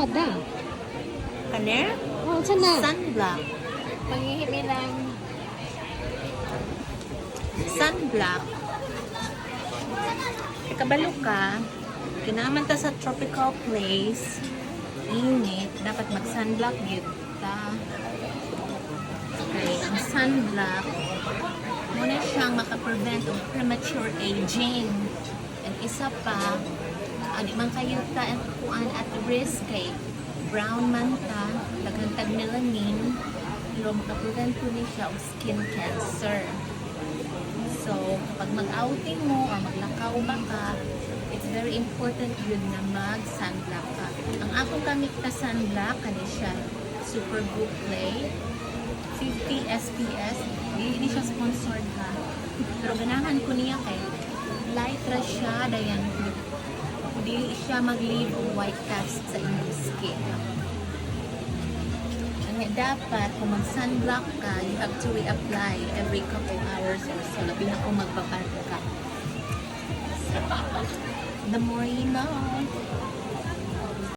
Ada. Kaner? Oh, saan na? Sunblock. Manghihimi ng Sunblock. Kabalo ka, kinaman ta sa tropical place, init, dapat mag-sunblock yun ta. Okay, ang sunblock, muna siyang makaprevent of premature aging. And isa pa, di man kayo ta at risk kay brown man ta, daghang melanin, pero makaprevent po ni siya of skin cancer. So, kapag mag-outing mo or maglakaw ba ka, it's very important yun na mag-sunblock ka. Ang akong gamit na sunblock, kani siya Super Good Play 50 SPS. Hindi siya sponsored ha. Pero ganahan ko niya kay light ra siya, dayan hindi siya mag-leave white cast sa inyong skin. Dapat, kung mag-sunblock ka, you have to reapply every couple hours or so. Labi na kung magpapark ka. The more you know.